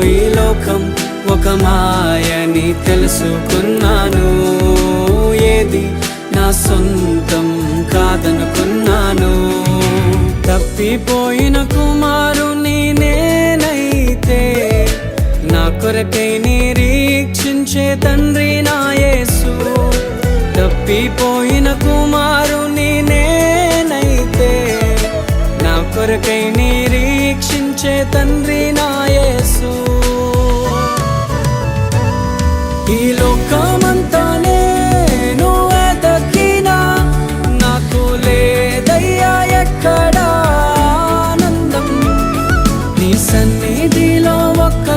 ఈ లోకం ఒక మాయని తెలుసుకున్నాను. ఏది నా సొంతం కాదనుకున్నాను. తప్పిపోయిన కుమారుని నేనైతే నా కొరకై నిరీక్షించే తండ్రి నా యేసు. తప్పిపోయిన కుమారుని నేనైతే నా కొరకై నిరీక్షించే తండ్రి నా యేసు. ఈ లోకమంతా నేను వెతకినా నాకు లేదయ్యా ఎక్కడా ఆనందం. నీ సన్నిధిలో ఒక్క